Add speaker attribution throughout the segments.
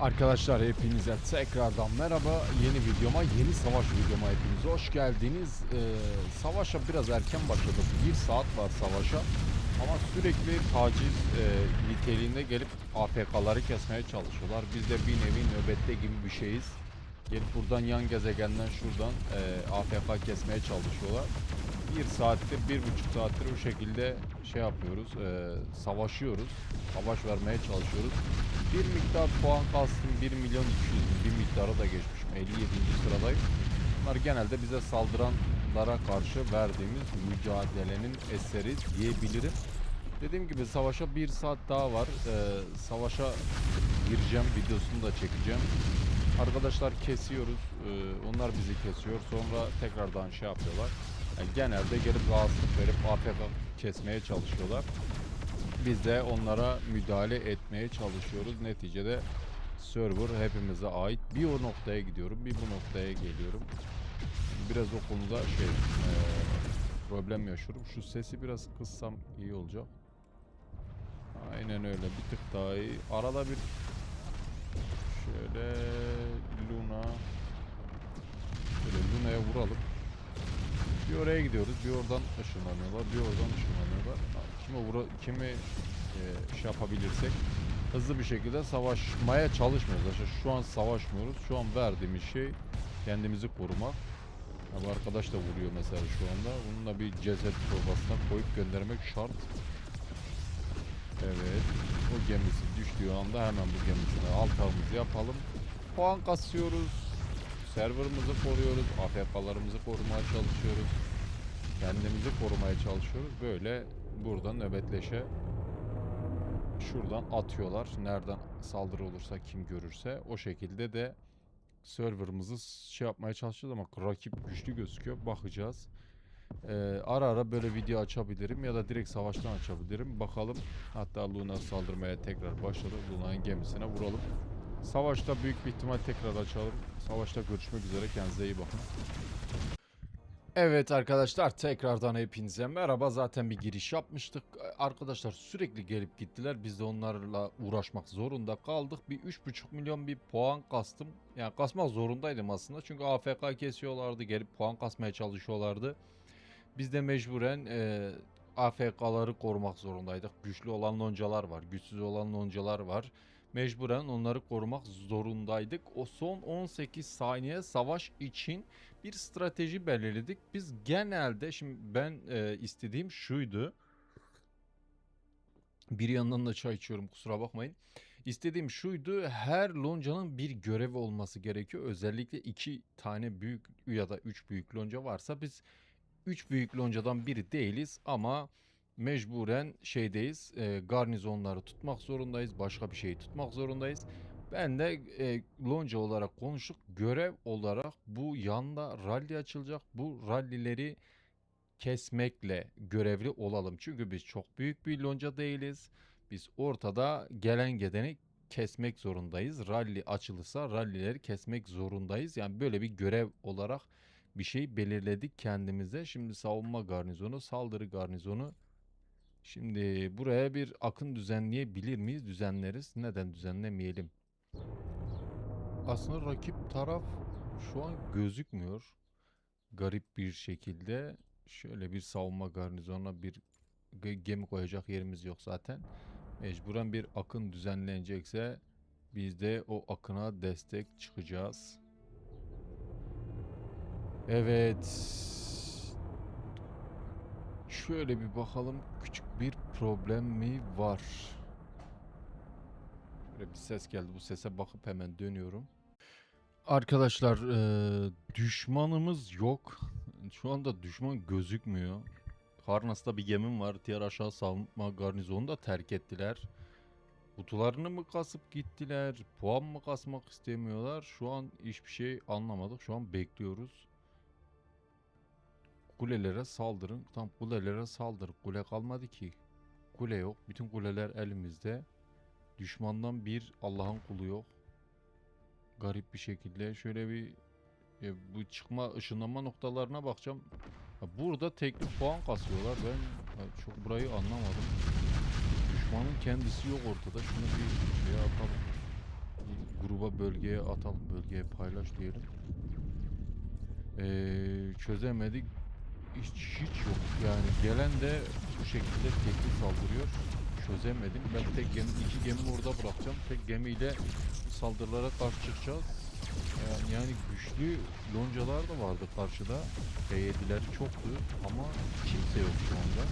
Speaker 1: Arkadaşlar hepinize tekrardan merhaba. Yeni videoma, yeni savaş videoma hepiniz hoş geldiniz. Savaşa biraz erken başladık. 1 saat var savaşa. Ama sürekli taciz niteliğinde gelip AFK'ları kesmeye çalışıyorlar. Biz de bir nevi nöbette gibi bir şeyiz. Gelip buradan yan gezegenden şuradan AFK kesmeye çalışıyorlar. 1 saatte, 1,5 saattir bu şekilde şey yapıyoruz, savaşıyoruz. Savaş vermeye çalışıyoruz. Bir miktar puan kastım 1.200.000 bir miktarı da geçmişim. 57. sıradayım. Bunlar genelde bize saldıranlara karşı verdiğimiz mücadelenin eseri diyebilirim. Dediğim gibi savaşa 1 saat daha var. Savaşa gireceğim, videosunu da çekeceğim. Arkadaşlar kesiyoruz. Onlar bizi kesiyor. Sonra tekrardan şey yapıyorlar. Yani genelde gelip rahatsızlık verip AFK kesmeye çalışıyorlar. Biz de onlara müdahale etmeye çalışıyoruz. Neticede server hepimize ait. Bir o noktaya gidiyorum, bir bu noktaya geliyorum. Biraz o konuda problem yaşıyorum. Şu sesi biraz kıssam iyi olacak. Aynen öyle. Bir tık daha iyi. Arada bir şöyle Luna'ya vuralım. Bir oraya gidiyoruz, bir oradan ışınlanıyorlar, bir oradan ışınlanıyorlar. Kimi şey yapabilirsek hızlı bir şekilde savaşmaya çalışmıyoruz. Şu an savaşmıyoruz. Şu an verdiğimiz şey kendimizi korumak. Ya bu arkadaş da vuruyor mesela şu anda. Bununla bir ceset torbasına koyup göndermek şart. Evet. O gemisi düştüğü anda hemen bu gemisine altamızı yapalım. Puan kasıyoruz. Serverımızı koruyoruz. AFK'larımızı korumaya çalışıyoruz. Kendimizi korumaya çalışıyoruz. Böyle buradan nöbetleşe şuradan atıyorlar. Nereden saldırı olursa kim görürse o şekilde de serverımızı şey yapmaya çalışacağız ama rakip güçlü gözüküyor. Bakacağız. Ara ara böyle video açabilirim ya da direkt savaştan açabilirim. Bakalım. Hatta Luna saldırmaya tekrar başladı. Luna'nın gemisine vuralım. Savaşta büyük bir ihtimal tekrar açalım. Savaşta görüşmek üzere. Kendinize iyi bakın. Evet arkadaşlar tekrardan hepinize merhaba. Zaten bir giriş yapmıştık. Arkadaşlar sürekli gelip gittiler. Biz de onlarla uğraşmak zorunda kaldık. Bir 3,5 milyon bir puan kastım. Yani kasmak zorundaydım aslında. Çünkü AFK kesiyorlardı. Gelip puan kasmaya çalışıyorlardı. Biz de mecburen AFK'ları korumak zorundaydık. Güçlü olan loncalar var. Güçsüz olan loncalar var. Mecburen onları korumak zorundaydık. O son 18 saniye savaş için bir strateji belirledik. Biz genelde şimdi ben istediğim şuydu. Bir yandan da çay içiyorum kusura bakmayın. İstediğim şuydu, her loncanın bir görevi olması gerekiyor. Özellikle 2 tane büyük ya da 3 büyük lonca varsa biz 3 büyük loncadan biri değiliz ama mecburen şeydeyiz. Garnizonları tutmak zorundayız. Başka bir şeyi tutmak zorundayız. Ben de lonca olarak konuştuk. Görev olarak bu yanda rally açılacak. Bu rallileri kesmekle görevli olalım. Çünkü biz çok büyük bir lonca değiliz. Biz ortada gelen gideni kesmek zorundayız. Rally açılırsa rallileri kesmek zorundayız. Yani böyle bir görev olarak bir şey belirledik kendimize. Şimdi savunma garnizonu, saldırı garnizonu. Şimdi buraya bir akın düzenleyebilir miyiz? Düzenleriz. Neden düzenlemeyelim? Aslında rakip taraf şu an gözükmüyor. Garip bir şekilde şöyle bir savunma garnizonuna bir gemi koyacak yerimiz yok zaten. Mecburen bir akın düzenlenecekse biz de o akına destek çıkacağız. Evet. Şöyle bir bakalım, küçük bir problem mi var? Şöyle bir ses geldi. Bu sese bakıp hemen dönüyorum. Arkadaşlar düşmanımız yok. Şu anda düşman gözükmüyor. Karnas'ta bir gemim var. Diğer aşağı savunma garnizonu da terk ettiler. Kutularını mı kasıp gittiler? Puan mı kasmak istemiyorlar? Şu an hiçbir şey anlamadık. Şu an bekliyoruz. Kulelere saldırın. Tam kulelere saldır. Kule kalmadı ki. Kule yok. Bütün kuleler elimizde. Düşmandan bir Allah'ın kulu yok. Garip bir şekilde. Şöyle bir bu çıkma ışınlanma noktalarına bakacağım. Burada tekli puan kasıyorlar. Ben çok burayı anlamadım. Düşmanın kendisi yok ortada. Şunu bir şey yapalım. Bir gruba, bölgeye atalım. Bölgeye paylaş diyelim. Çözemedik. Hiç yok. Yani gelen de bu şekilde tekli saldırıyor. Çözemedim. Ben tek gemi, iki gemi orada bırakacağım. Tek gemiyle saldırılara karşı çıkacağız. Yani güçlü loncalar da vardı karşıda. T7'ler çoktu ama kimse yok şu anda.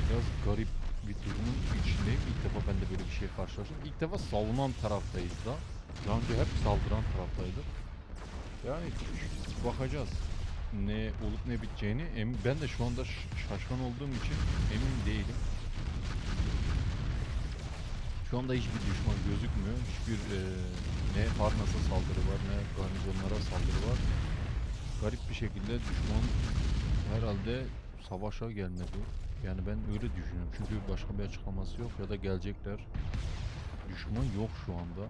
Speaker 1: Biraz garip bir durumun içindeyim. İlk defa ben de böyle bir şeye karşılaştım. İlk defa savunan taraftayız da. Daha önce hep saldıran taraftaydık. Yani bakacağız ne olup ne biteceğini. Ben de şu anda şaşkın olduğum için emin değilim. Şu anda hiçbir düşman gözükmüyor. Hiçbir ne Harnas'a saldırı var ne garnizonlara saldırı var. Garip bir şekilde düşman herhalde savaşa gelmedi. Yani ben öyle düşünüyorum. Çünkü başka bir açıklaması yok ya da gelecekler. Düşman yok şu anda.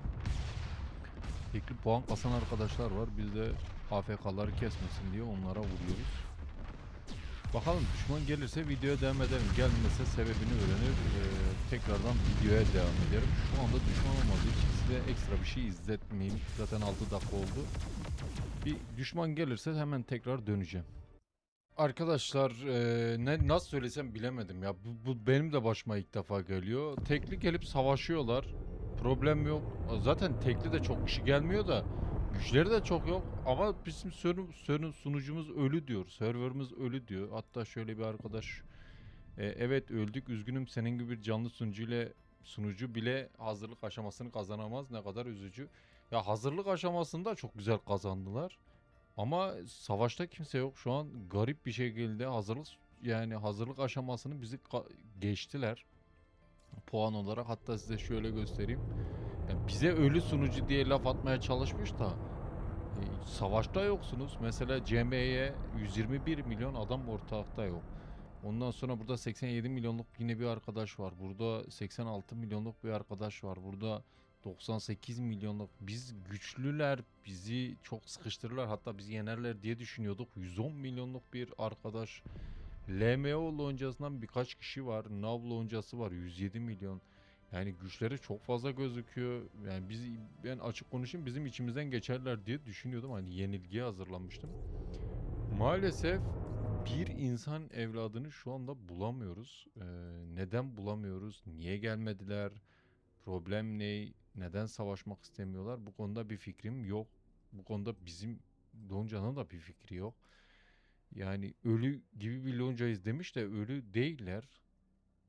Speaker 1: Tekli puan kasan arkadaşlar var. Biz de AFK'ları kesmesin diye onlara vuruyoruz. Bakalım düşman gelirse videoya devam edelim. Gelmese sebebini öğrenir. Tekrardan videoya devam ederim. Şu anda düşman olmadığı için size ekstra bir şey izletmeyeyim. Zaten 6 dakika oldu. Bir düşman gelirse hemen tekrar döneceğim. Arkadaşlar nasıl söylesem bilemedim ya. Bu benim de başıma ilk defa geliyor. Tekli gelip savaşıyorlar. Problem yok. Zaten tekli de çok kişi gelmiyor da güçleri de çok yok. Ama bizim sunucumuz ölü diyor. Serverımız ölü diyor. Hatta şöyle bir arkadaş evet öldük üzgünüm senin gibi bir canlı sunucu bile hazırlık aşamasını kazanamaz. Ne kadar üzücü. Ya hazırlık aşamasında çok güzel kazandılar. Ama savaşta kimse yok. Şu an garip bir şekilde hazırlık aşamasını bizi geçtiler. Puan olarak hatta size şöyle göstereyim. Yani bize ölü sunucu diye laf atmaya çalışmış da savaşta yoksunuz. Mesela CM'ye 121 milyon adam ortalıkta yok. Ondan sonra burada 87 milyonluk yine bir arkadaş var. Burada 86 milyonluk bir arkadaş var. Burada 98 milyonluk. Biz güçlüler bizi çok sıkıştırırlar. Hatta bizi yenerler diye düşünüyorduk. 110 milyonluk bir arkadaş. LMO loncasından birkaç kişi var. Nav loncası var 107 milyon. Yani güçleri çok fazla gözüküyor. Yani ben açık konuşayım bizim içimizden geçerler diye düşünüyordum. Hani yenilgiye hazırlanmıştım. Maalesef bir insan evladını şu anda bulamıyoruz. Neden bulamıyoruz? Niye gelmediler? Problem ne? Neden savaşmak istemiyorlar? Bu konuda bir fikrim yok. Bu konuda bizim Lonca'nın da bir fikri yok. Yani ölü gibi bir Lonca'yız demiş de ölü değiller.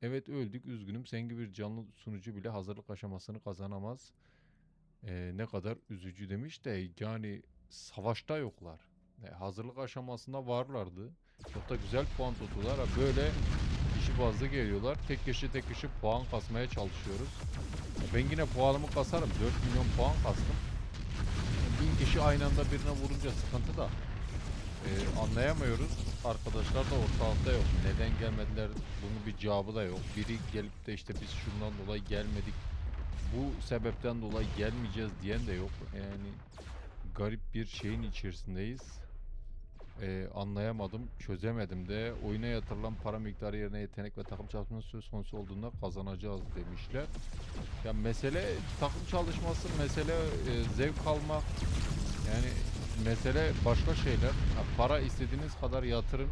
Speaker 1: Evet öldük üzgünüm. Sen gibi bir canlı sunucu bile hazırlık aşamasını kazanamaz. Ne kadar üzücü demiş de yani savaşta yoklar. Hazırlık aşamasında varlardı. Çok da güzel puan tuttular. Böyle kişi bazlı geliyorlar. Tek kişi puan kasmaya çalışıyoruz. Ben yine puanımı kasarım. 4 milyon puan kastım. 1000 kişi aynı anda birine vurunca sıkıntı da anlayamıyoruz. Arkadaşlar da ortalıkta yok. Neden gelmediler? Bunun bir cevabı da yok. Biri gelip de işte biz şundan dolayı gelmedik. Bu sebepten dolayı gelmeyeceğiz diyen de yok. Yani garip bir şeyin içerisindeyiz. Anlayamadım, çözemedim de oyuna yatırılan para miktarı yerine yetenek ve takım çalışması söz konusu olduğunda kazanacağız demişler. Ya mesele takım çalışması, mesele zevk almak, yani mesele başka şeyler. Ya para istediğiniz kadar yatırın.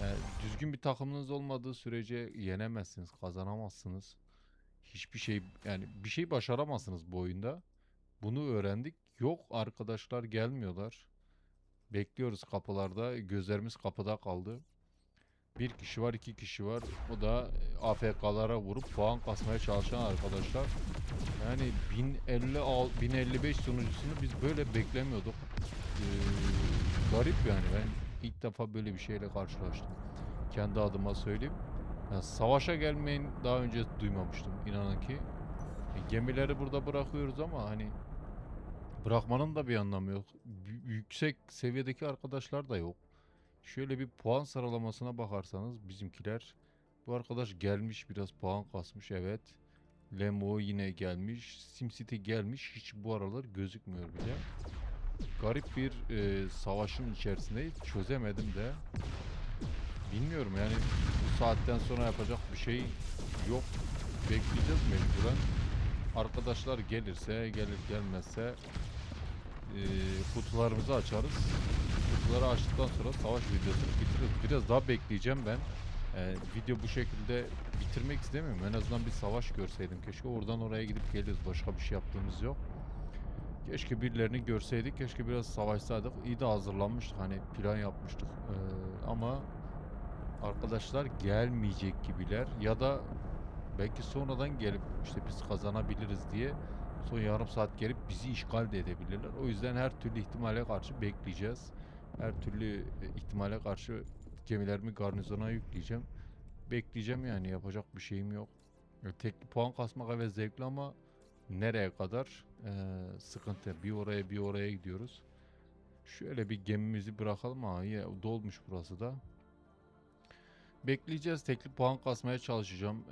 Speaker 1: Yani düzgün bir takımınız olmadığı sürece yenemezsiniz, kazanamazsınız. Hiçbir şey yani bir şey başaramazsınız bu oyunda. Bunu öğrendik. Yok arkadaşlar gelmiyorlar. Bekliyoruz kapılarda. Gözlerimiz kapıda kaldı. Bir kişi var, iki kişi var. O da AFK'lara vurup puan kasmaya çalışan arkadaşlar. Yani 1055 sunucusunu biz böyle beklemiyorduk. Garip yani ben ilk defa böyle bir şeyle karşılaştım. Kendi adıma söyleyeyim. Yani savaşa gelmeyin daha önce duymamıştım inanın ki. Gemileri burada bırakıyoruz ama hani bırakmanın da bir anlamı yok. Yüksek seviyedeki arkadaşlar da yok. Şöyle bir puan sıralamasına bakarsanız bizimkiler bu arkadaş gelmiş biraz puan kasmış evet. Lemo yine gelmiş. SimCity gelmiş. Hiç bu aralar gözükmüyor bile. Garip bir savaşın içerisindeyiz. Çözemedim de. Bilmiyorum yani bu saatten sonra yapacak bir şey yok. Bekleyeceğiz mecburen. Arkadaşlar gelirse gelir, gelmezse kutularımızı açarız. Kutuları açtıktan sonra savaş videosunu bitiririz. Biraz daha bekleyeceğim ben. Video bu şekilde bitirmek istemiyorum. En azından bir savaş görseydim. Keşke oradan oraya gidip geliyoruz. Başka bir şey yaptığımız yok. Keşke birilerini görseydik. Keşke biraz savaşsaydık. İyi de hazırlanmıştık. Hani plan yapmıştık. Ama arkadaşlar gelmeyecek gibiler. Ya da belki sonradan gelip işte biz kazanabiliriz diye son yarım saat gelip bizi işgal de edebilirler. O yüzden her türlü ihtimale karşı bekleyeceğiz. Her türlü ihtimale karşı gemilerimi garnizona yükleyeceğim. Bekleyeceğim, yani yapacak bir şeyim yok. Tekli puan kasmak evet zevkli ama nereye kadar sıkıntı. Bir oraya bir oraya gidiyoruz. Şöyle bir gemimizi bırakalım. Dolmuş burası da. Bekleyeceğiz. Tekli puan kasmaya çalışacağım.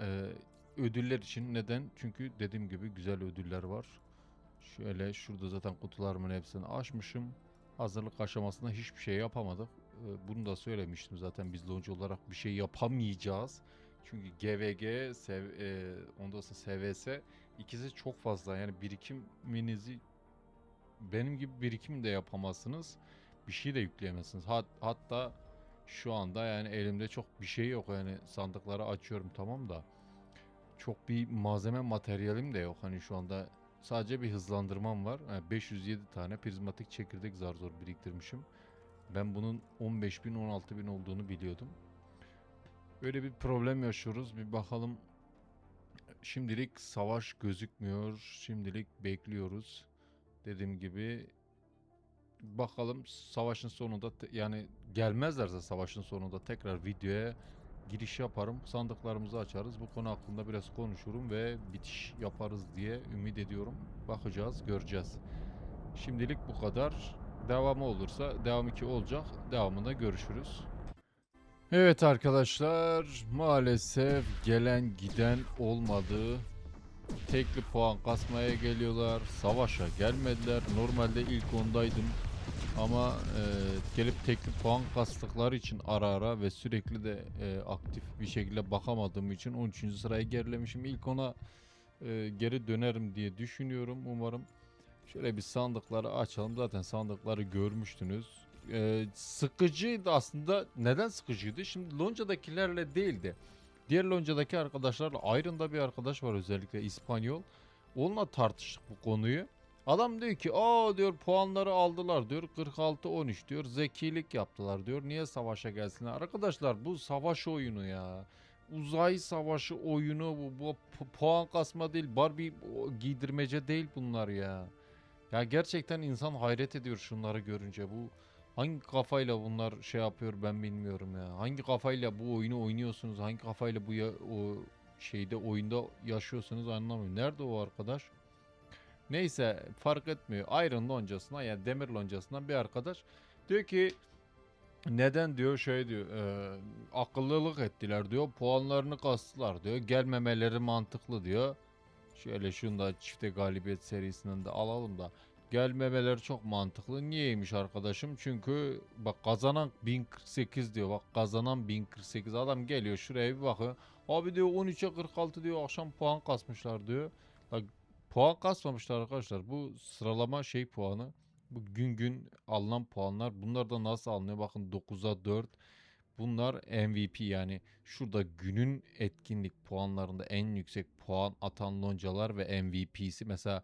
Speaker 1: Ödüller için. Neden? Çünkü dediğim gibi güzel ödüller var. Şöyle şurada zaten kutularımın hepsini açmışım. Hazırlık aşamasında hiçbir şey yapamadık. Bunu da söylemiştim zaten, biz lonca olarak bir şey yapamayacağız. Çünkü GVG, ondan sonra SVS ikisi çok fazla. Yani birikiminizi benim gibi birikim de yapamazsınız. Bir şey de yükleyemezsiniz. Hatta şu anda yani elimde çok bir şey yok. Yani sandıkları açıyorum tamam da çok bir malzeme materyalim de yok. Hani şu anda sadece bir hızlandırmam var. Yani 507 tane prizmatik çekirdek zar zor biriktirmişim. Ben bunun 15.000 16.000 olduğunu biliyordum. Öyle bir problem yaşıyoruz. Bir bakalım. Şimdilik savaş gözükmüyor. Şimdilik bekliyoruz. Dediğim gibi bakalım savaşın sonunda yani gelmezlerse savaşın sonunda tekrar videoya giriş yaparım. Sandıklarımızı açarız. Bu konu hakkında biraz konuşurum ve bitiş yaparız diye ümit ediyorum. Bakacağız, göreceğiz. Şimdilik bu kadar. Devamı olursa devam 2 olacak. Devamında görüşürüz. Evet arkadaşlar, maalesef gelen giden olmadı. Tekli puan kasmaya geliyorlar. Savaşa gelmediler. Normalde ilk ondaydım. Ama gelip tekli puan kastıkları için ara ara ve sürekli de aktif bir şekilde bakamadığım için 13. sıraya gerilemişim. İlk ona geri dönerim diye düşünüyorum. Umarım. Şöyle bir sandıkları açalım. Zaten sandıkları görmüştünüz. Sıkıcıydı aslında. Neden sıkıcıydı? Şimdi Lonca'dakilerle değildi. Diğer Lonca'daki arkadaşlarla, Iron'da bir arkadaş var özellikle İspanyol. Onunla tartıştık bu konuyu. Adam diyor ki diyor puanları aldılar diyor, 46-13 diyor, zekilik yaptılar diyor, niye savaşa gelsinler. Arkadaşlar bu savaş oyunu ya, uzay savaşı oyunu bu puan kasma değil, Barbie giydirmece değil bunlar ya. Ya gerçekten insan hayret ediyor şunları görünce. Bu hangi kafayla bunlar şey yapıyor ben bilmiyorum ya. Hangi kafayla bu oyunu oynuyorsunuz? Hangi kafayla o şeyde oyunda yaşıyorsunuz anlamıyorum. Nerede o arkadaş? Neyse fark etmiyor. Iron loncasına yani demir loncasından bir arkadaş diyor ki neden diyor şey diyor akıllılık ettiler diyor, puanlarını kastılar diyor, gelmemeleri mantıklı diyor. Şöyle şunu da çifte galibiyet serisinden de alalım da. Gelmemeleri çok mantıklı. Niyeymiş arkadaşım? Çünkü bak kazanan 1048 diyor. Bak kazanan 1048. Adam geliyor şuraya bir bakıyor. Abi diyor 13'e 46 diyor, akşam puan kasmışlar diyor. Bak puan kasmamışlar arkadaşlar. Bu sıralama şey puanı. Bu gün gün alınan puanlar. Bunlar da nasıl alınıyor? Bakın 9'a 4. Bunlar MVP, yani şurada günün etkinlik puanlarında en yüksek puan atan loncalar ve MVP'si. Mesela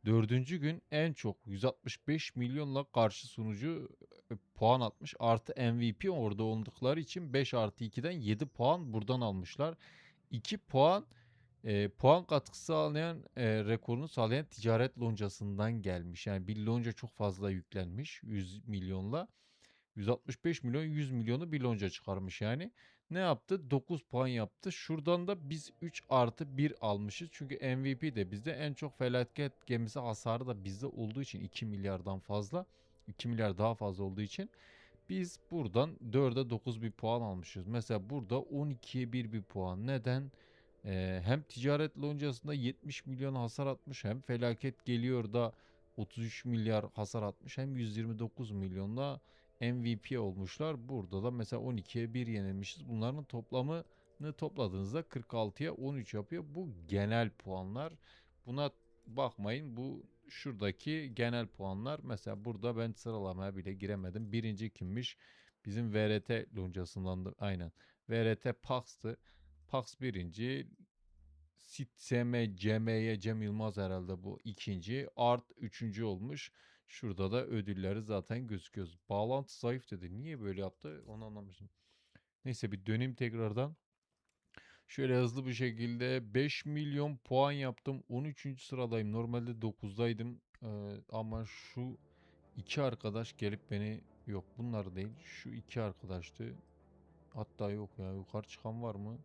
Speaker 1: dördüncü gün en çok 165 milyonla karşı sunucu puan atmış. Artı MVP orada oldukları için 5 artı 2'den 7 puan buradan almışlar. 2 puan puan katkısı sağlayan rekorunu sağlayan ticaret loncasından gelmiş. Yani bir lonca çok fazla yüklenmiş 100 milyonla. 165 milyon 100 milyonu bir lonca çıkarmış yani. Ne yaptı? 9 puan yaptı. Şuradan da biz 3 artı 1 almışız. Çünkü MVP de bizde, en çok felaket gemisi hasarı da bizde olduğu için 2 milyardan fazla. 2 milyar daha fazla olduğu için biz buradan 4'e 9 bir puan almışız. Mesela burada 12'ye 1 bir puan. Neden? Hem ticaret loncasında 70 milyon hasar atmış, hem felaket geliyor da 33 milyar hasar atmış, hem 129 milyonla MVP olmuşlar. Burada da mesela 12'ye 1 yenilmişiz. Bunların toplamını topladığınızda 46'ya 13 yapıyor. Bu genel puanlar. Buna bakmayın, bu şuradaki genel puanlar. Mesela burada ben sıralamaya bile giremedim. Birinci kimmiş? Bizim VRT loncasından da aynen. VRT Pax'tı. Pax birinci. SM, CM'ye Cem Yılmaz herhalde bu ikinci. Art üçüncü olmuş. Şurada da ödülleri zaten gözüküyor. Bağlantı zayıf dedi. Niye böyle yaptı? Onu anlamışım. Neyse bir döneyim tekrardan. Şöyle hızlı bir şekilde 5 milyon puan yaptım. 13. sıradayım. Normalde 9'daydım. Ama şu iki arkadaş gelip beni, yok bunlar değil. Şu iki arkadaştı. Hatta yok ya, yukarı çıkan var mı?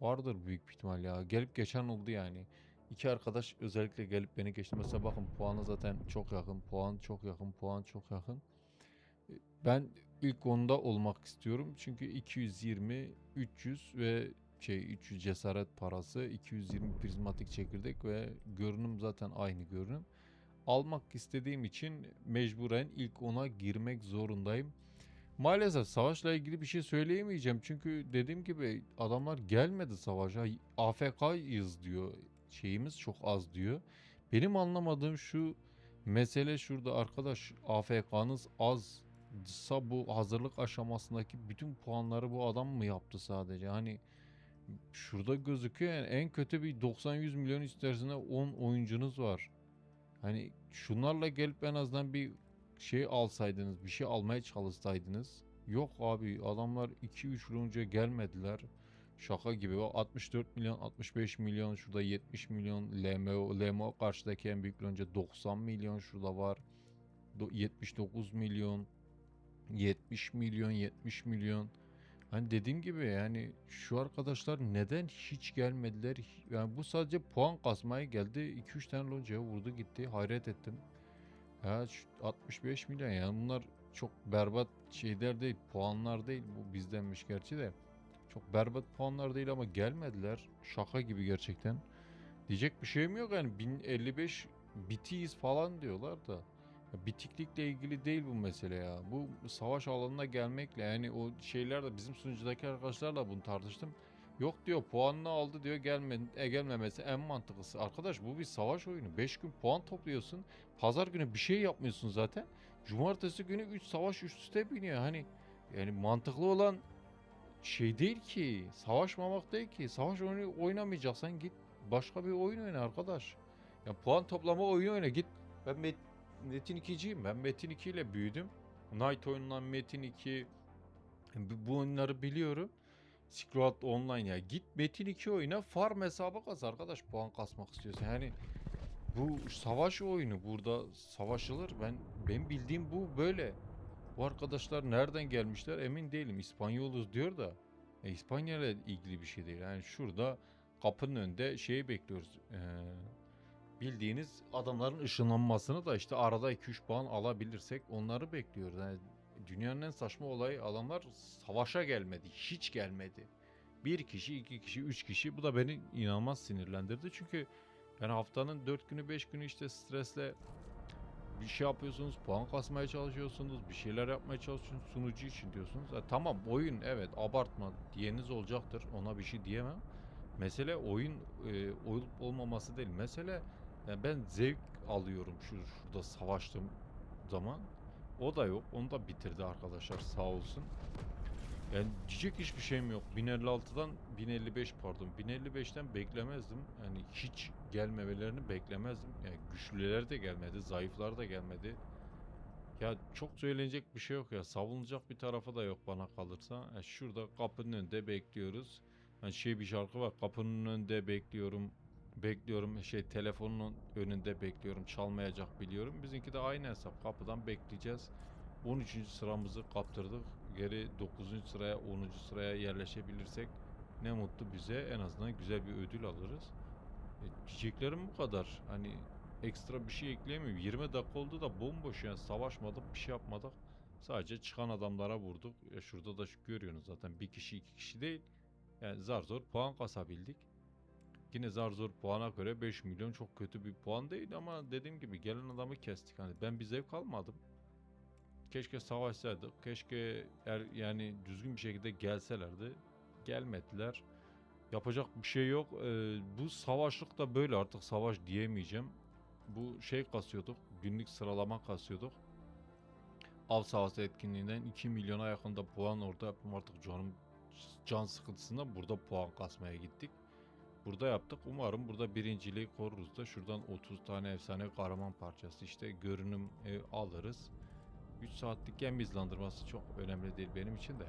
Speaker 1: Vardır büyük bir ihtimal ya. Gelip geçen oldu yani. İki arkadaş özellikle gelip beni geçti. Mesela bakın puanı zaten çok yakın. Puan çok yakın. Puan çok yakın. E, Ben ilk onda olmak istiyorum. Çünkü 220, 300 ve 300 cesaret parası, 220 prizmatik çekirdek ve görünüm zaten aynı görünüm. Almak istediğim için mecburen ilk ona girmek zorundayım. Maalesef savaşla ilgili bir şey söyleyemeyeceğim. Çünkü dediğim gibi adamlar gelmedi savaşa. AFK'yız diyor. Şeyimiz çok az diyor. Benim anlamadığım şu mesele şurada arkadaş. AFK'nız azsa bu hazırlık aşamasındaki bütün puanları bu adam mı yaptı sadece? Hani şurada gözüküyor yani en kötü bir 90-100 milyon içerisinde 10 oyuncunuz var. Hani şunlarla gelip en azından bir şey alsaydınız, bir şey almaya çalışsaydınız. Yok abi, adamlar 2-3 yıl önce gelmediler. Şaka gibi. O 64 milyon, 65 milyon, şurada 70 milyon LMO. LMO karşıdaki en büyük önce 90 milyon şurada var. 79 milyon, 70 milyon, 70 milyon. Hani dediğim gibi yani şu arkadaşlar neden hiç gelmediler? Yani bu sadece puan kasmaya geldi. 2-3 tane loncaya vurdu gitti. Hayret ettim. Ya 65 milyon, yani bunlar çok berbat şeyler değil. Puanlar değil. Bu bizdenmiş gerçi de. Çok berbat puanlar değil ama gelmediler. Şaka gibi gerçekten. Diyecek bir şeyim yok yani 1055 bitiyiz falan diyorlar da. Ya bitiklikle ilgili değil bu mesele ya. Bu savaş alanına gelmekle, yani o şeyler de bizim sunucudaki arkadaşlarla bunu tartıştım. Yok diyor, puanını aldı diyor, gelmemesi en mantıklısı. Arkadaş bu bir savaş oyunu. 5 gün puan topluyorsun. Pazar günü bir şey yapmıyorsun zaten. Cumartesi günü 3 savaş üst üste biniyor. Hani yani mantıklı olan şey değil ki. Savaşmamak değil ki. Savaş oyunu oynamayacaksan git başka bir oyun oyna arkadaş. Ya puan toplama oyunu oyna git. Ben Metin 2'ciyim. Ben Metin 2 ile büyüdüm. Night oyunundan Metin 2, bu oyunları biliyorum. Silk Road Online ya. Git Metin 2 oyna, farm hesabı kas arkadaş, puan kasmak istiyorsan. Yani bu savaş oyunu, burada savaşılır. Benim bildiğim bu böyle. Bu arkadaşlar nereden gelmişler emin değilim. İspanyoluz diyor da. İspanya ile ilgili bir şey değil. Yani şurada kapının önünde şeyi bekliyoruz. Bildiğiniz adamların ışınlanmasını da işte arada 2-3 puan alabilirsek onları bekliyoruz. Yani dünyanın en saçma olayı, adamlar savaşa gelmedi. Hiç gelmedi. Bir kişi, iki kişi, üç kişi. Bu da beni inanılmaz sinirlendirdi. Çünkü yani haftanın 4 günü 5 günü işte stresle bir şey yapıyorsunuz, puan kasmaya çalışıyorsunuz, bir şeyler yapmaya çalışıyorsunuz sunucu için diyorsunuz. Tamam oyun, evet, abartma diyeniz olacaktır. Ona bir şey diyemem. Mesele oyun olup olmaması değil. Mesele yani ben zevk alıyorum şurada savaştığım zaman. O da yok. Onu da bitirdi arkadaşlar sağ olsun. Yani diyecek hiçbir şeyim yok. 1056'dan 1055 pardon. 1055'ten beklemezdim. Yani hiç gelmemelerini beklemezdim. Yani güçlüler de gelmedi, zayıflar da gelmedi. Ya çok söylenecek bir şey yok ya. Savunacak bir tarafı da yok bana kalırsa. Şurada kapının önünde bekliyoruz. Yani bir şarkı var. Kapının önünde bekliyorum. Bekliyorum, telefonun önünde bekliyorum. Çalmayacak biliyorum. Bizimki de aynı hesap. Kapıdan bekleyeceğiz. 13. sıramızı kaptırdık. Geri 9. sıraya, 10. sıraya yerleşebilirsek ne mutlu bize. En azından güzel bir ödül alırız. Diyeceklerim bu kadar. Hani ekstra bir şey ekleyemiyorum. 20 dakika oldu da bomboş, yani savaşmadık, bir şey yapmadık. Sadece çıkan adamlara vurduk. Şurada da görüyorsunuz zaten, bir kişi iki kişi değil. Yani zar zor puan kasabildik. Yine zar zor puana göre 5 milyon çok kötü bir puan değil ama dediğim gibi gelen adamı kestik. Hani ben bir zevk almadım. Keşke savaşsaydık. Keşke yani düzgün bir şekilde gelselerdi. Gelmediler. Yapacak bir şey yok. Bu savaşlık da böyle, artık savaş diyemeyeceğim. Bu şey kasıyorduk. Günlük sıralama kasıyorduk. Av sahası etkinliğinden 2 milyona yakında puan orada yaptım. Artık can sıkıntısından burada puan kasmaya gittik. Burada yaptık. Umarım burada birinciliği koruruz da. Şuradan 30 tane efsane kahraman parçası, işte görünüm alırız. 3 saatlik gemi hızlandırması çok önemli değil benim için de.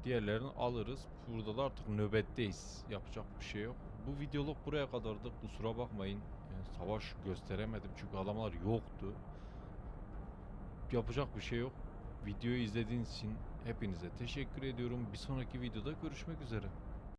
Speaker 1: Diğerlerini alırız. Burada da artık nöbetteyiz. Yapacak bir şey yok. Bu videoluk buraya kadardı. Kusura bakmayın. Yani savaş gösteremedim çünkü adamlar yoktu. Yapacak bir şey yok. Videoyu izlediğiniz için hepinize teşekkür ediyorum. Bir sonraki videoda görüşmek üzere.